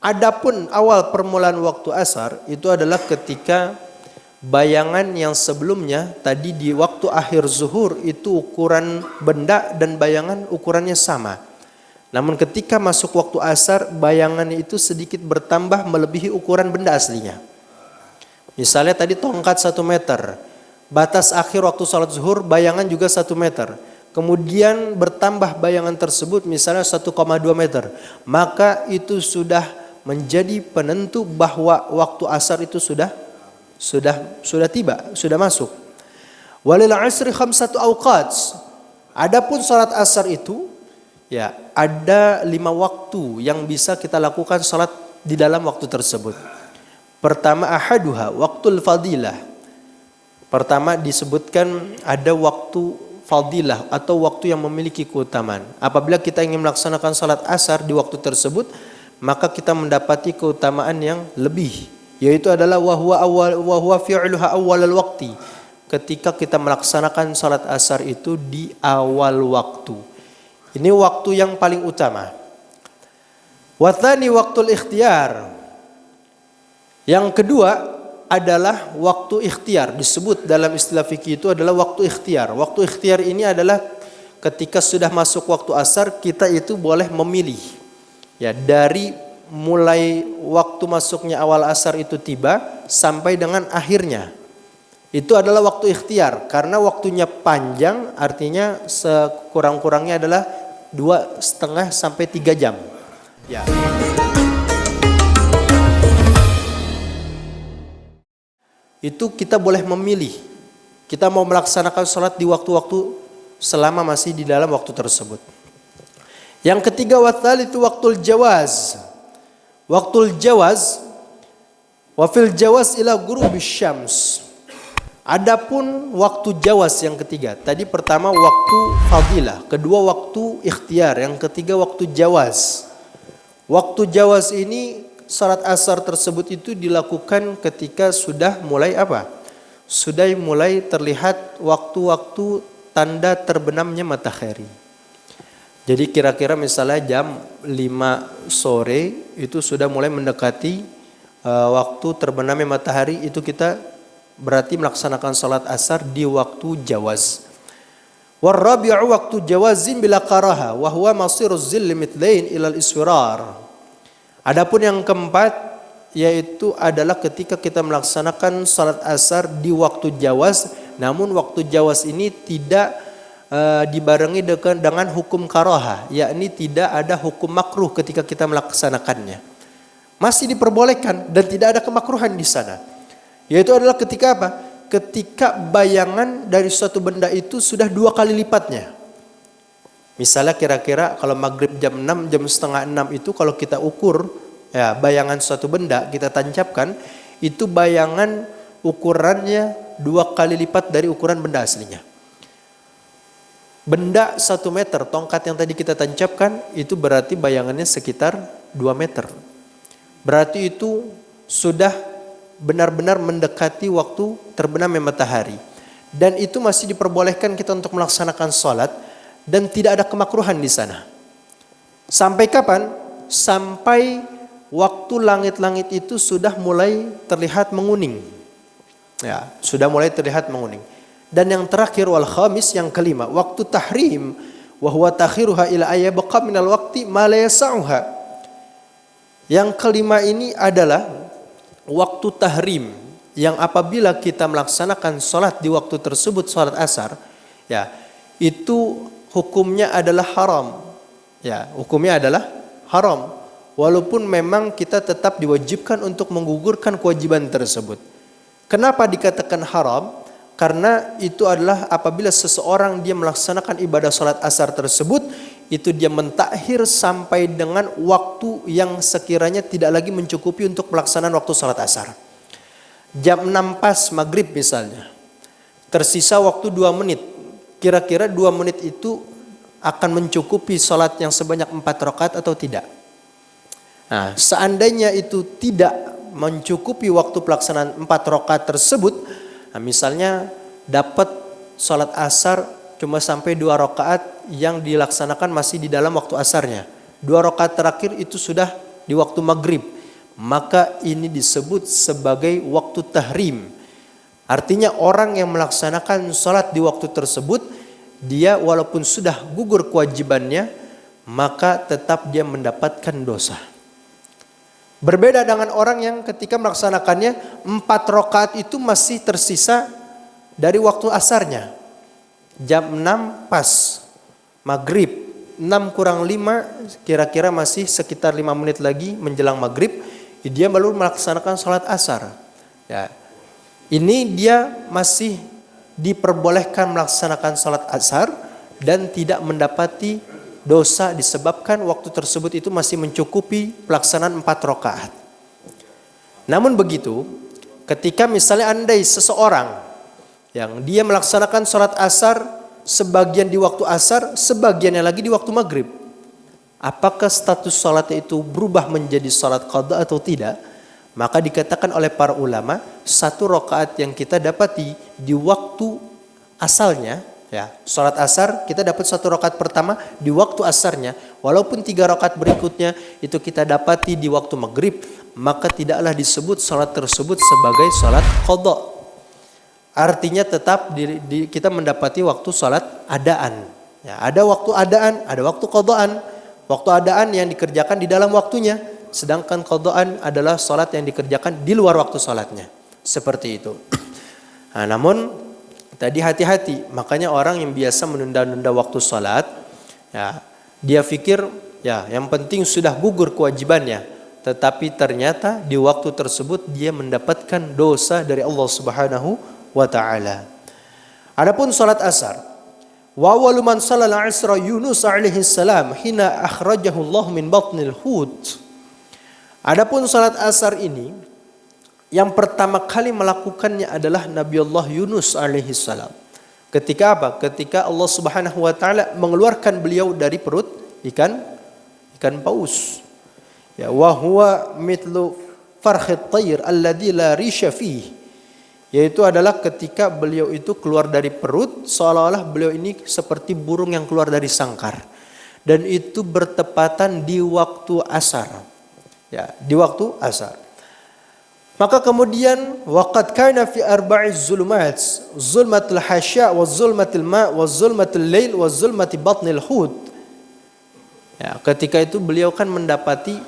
Adapun awal permulaan waktu asar itu adalah ketika bayangan yang sebelumnya tadi di waktu akhir zuhur itu ukuran benda dan bayangan ukurannya sama. Namun ketika masuk waktu asar bayangannya itu sedikit bertambah melebihi ukuran benda aslinya. Misalnya tadi tongkat 1 meter, batas akhir waktu salat zuhur bayangan juga 1 meter. Kemudian bertambah bayangan tersebut misalnya 1,2 meter. Maka itu sudah menjadi penentu bahwa waktu asar itu sudah tiba, sudah masuk. Walil asri khamsatu awqat. Adapun salat asar itu ya ada 5 waktu yang bisa kita lakukan salat di dalam waktu tersebut. Pertama ahaduha waktul fadilah. Pertama disebutkan ada waktu fadilah atau waktu yang memiliki keutamaan. Apabila kita ingin melaksanakan salat asar di waktu tersebut, maka kita mendapati keutamaan yang lebih, yaitu adalah wa huwa fi'luha awwalal waqti. Ketika kita melaksanakan salat asar itu di awal waktu. Ini waktu yang paling utama. Wa tsani waqtul ikhtiyar. Yang kedua adalah waktu ikhtiar. Disebut dalam istilah fikih itu adalah waktu ikhtiar. Waktu ikhtiar ini adalah ketika sudah masuk waktu asar kita itu boleh memilih. Ya, dari mulai waktu masuknya awal asar itu tiba sampai dengan akhirnya. Itu adalah waktu ikhtiar karena waktunya panjang, artinya sekurang-kurangnya adalah 2,5 sampai 3 jam. Ya. Itu kita boleh memilih. Kita mau melaksanakan sholat di waktu-waktu selama masih di dalam waktu tersebut. Yang ketiga itu waktul jawaz. Waktul jawaz wa fil jawaz ila ghurubisy syams. Adapun waktu jawaz yang ketiga. Tadi pertama waktu fadilah, kedua waktu ikhtiar, yang ketiga waktu jawaz. Waktu jawaz ini salat asar tersebut itu dilakukan ketika sudah mulai apa? Sudah mulai terlihat waktu-waktu tanda terbenamnya matahari. Jadi kira-kira misalnya jam 5 sore itu sudah mulai mendekati waktu terbenamnya matahari, itu kita berarti melaksanakan salat asar di waktu jawaz. Warabi'u waktu jawazin bila karaha wa huwa masiruz zilli mitlain ilal iswirar. Adapun yang keempat yaitu adalah ketika kita melaksanakan salat asar di waktu jawaz, namun waktu jawaz ini tidak dibarengi dengan hukum karaha, yakni tidak ada hukum makruh ketika kita melaksanakannya. Masih diperbolehkan dan tidak ada kemakruhan di sana. Yaitu adalah ketika apa? Ketika bayangan dari suatu benda itu sudah 2 kali lipatnya. Misalnya kira-kira kalau maghrib jam 6, jam setengah 6 itu kalau kita ukur ya bayangan suatu benda kita tancapkan, itu bayangan ukurannya 2 kali lipat dari ukuran benda aslinya. Benda 1 meter, tongkat yang tadi kita tancapkan itu berarti bayangannya sekitar 2 meter. Berarti itu sudah benar-benar mendekati waktu terbenamnya matahari. Dan itu masih diperbolehkan kita untuk melaksanakan sholat dan tidak ada kemakruhan di sana. Sampai kapan? Sampai waktu langit-langit itu sudah mulai terlihat menguning. Ya, sudah mulai terlihat menguning. Dan yang terakhir wal khamis, yang kelima, waktu tahrim wa huwa takhiruha ila ayyabqa minal waqti ma la yas'uha. Yang kelima ini adalah waktu tahrim, yang apabila kita melaksanakan sholat di waktu tersebut, sholat asar, ya itu hukumnya adalah haram. Ya, hukumnya adalah haram. Walaupun memang kita tetap diwajibkan untuk menggugurkan kewajiban tersebut. Kenapa dikatakan haram? Karena itu adalah apabila seseorang dia melaksanakan ibadah sholat asar tersebut, itu dia mentakhir sampai dengan waktu yang sekiranya tidak lagi mencukupi untuk pelaksanaan waktu sholat asar. Jam 6 pas maghrib misalnya, tersisa waktu 2 menit. Kira-kira 2 menit itu akan mencukupi sholat yang sebanyak 4 rakaat atau tidak? Nah, seandainya itu tidak mencukupi waktu pelaksanaan 4 rakaat tersebut, nah, misalnya dapat sholat asar cuma sampai 2 rakaat yang dilaksanakan masih di dalam waktu asarnya. 2 rakaat terakhir itu sudah di waktu maghrib. maka ini disebut sebagai waktu tahrim. Artinya orang yang melaksanakan salat di waktu tersebut, dia walaupun sudah gugur kewajibannya, maka tetap dia mendapatkan dosa. Berbeda dengan orang yang ketika melaksanakannya 4 rakaat itu masih tersisa dari waktu asarnya. Jam 6 pas maghrib, 6 kurang 5 kira-kira masih sekitar 5 menit lagi menjelang maghrib, dia baru melaksanakan sholat asar. Ya, ini dia masih diperbolehkan melaksanakan sholat asar dan tidak mendapati dosa disebabkan waktu tersebut itu masih mencukupi pelaksanaan 4 rakaat. Namun begitu, ketika misalnya andai seseorang yang dia melaksanakan sholat asar sebagian di waktu asar, sebagiannya lagi di waktu maghrib, apakah status sholatnya itu berubah menjadi sholat qadha atau tidak? Maka dikatakan oleh para ulama, 1 rakaat yang kita dapati di waktu asalnya, ya, sholat asar kita dapat 1 rakaat pertama di waktu asarnya, walaupun 3 rakaat berikutnya itu kita dapati di waktu maghrib, maka tidaklah disebut sholat tersebut sebagai sholat qadha. Artinya tetap kita mendapati waktu sholat adaan. Ya, ada waktu adaan, ada waktu qadhaan. Waktu adaan yang dikerjakan di dalam waktunya, sedangkan qadhaan adalah sholat yang dikerjakan di luar waktu sholatnya. Seperti itu. Nah, namun tadi hati-hati, makanya orang yang biasa menunda-nunda waktu sholat, ya, dia pikir ya yang penting sudah gugur kewajibannya, tetapi ternyata di waktu tersebut dia mendapatkan dosa dari Allah Subhanahu wa ta'ala. Adapun salat asar, wa awwalu man shallal asra Yunus alaihi salam hina akhrajahu Allah min batnil hut. Adapun salat asar ini yang pertama kali melakukannya adalah Nabi Allah Yunus alaihi salam. Ketika apa? Ketika Allah Subhanahu wa taala mengeluarkan beliau dari perut ikan paus. Ya, wa huwa mithlu farkhit tayr alladhi la risha fihi. Yaitu adalah ketika beliau itu keluar dari perut, seolah-olah beliau ini seperti burung yang keluar dari sangkar. Dan itu bertepatan di waktu asar. Ya, di waktu asar. Maka kemudian waqad kana fi arba'iz zulumat, zulmatul hasya wa zulmatil ma wa zulmatul lail wa zulmati batnil hut. Ya, ketika itu beliau kan mendapati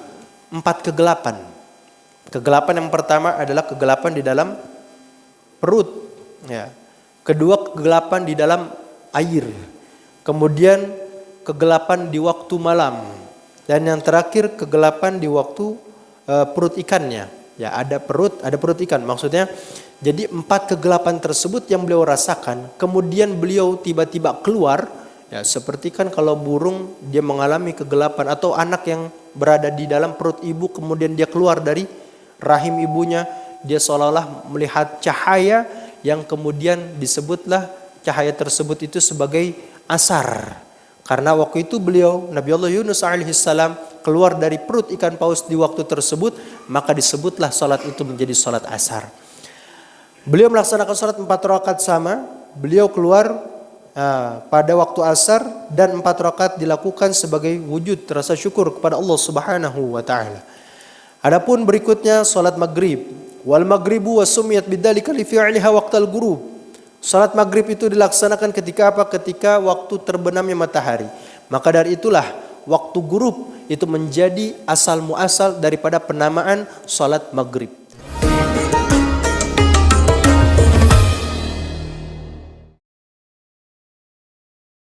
4 kegelapan. Kegelapan yang pertama adalah kegelapan di dalam perut, ya. Kedua, kegelapan di dalam air. Kemudian kegelapan di waktu malam. Dan yang terakhir kegelapan di waktu perut ikannya. Ya, ada perut ikan. Maksudnya jadi 4 kegelapan tersebut yang beliau rasakan. Kemudian beliau tiba-tiba keluar. Ya, seperti kan kalau burung dia mengalami kegelapan, atau anak yang berada di dalam perut ibu kemudian dia keluar dari rahim ibunya, dia seolah-olah melihat cahaya yang kemudian disebutlah cahaya tersebut itu sebagai asar. Karena waktu itu beliau, Nabi Allah Yunus alaihissalam, keluar dari perut ikan paus di waktu tersebut, maka disebutlah salat itu menjadi salat asar. Beliau melaksanakan salat 4 rakaat sama, beliau keluar pada waktu asar, dan 4 rakaat dilakukan sebagai wujud rasa syukur kepada Allah Subhanahu wa taala. Adapun berikutnya salat maghrib. Wal maghribu wa sumiyat bidzalika li fi'liha waqtal ghurub. Salat maghrib itu dilaksanakan ketika apa? Ketika waktu terbenamnya matahari. Maka dari itulah waktu ghurub itu menjadi asal muasal daripada penamaan salat maghrib.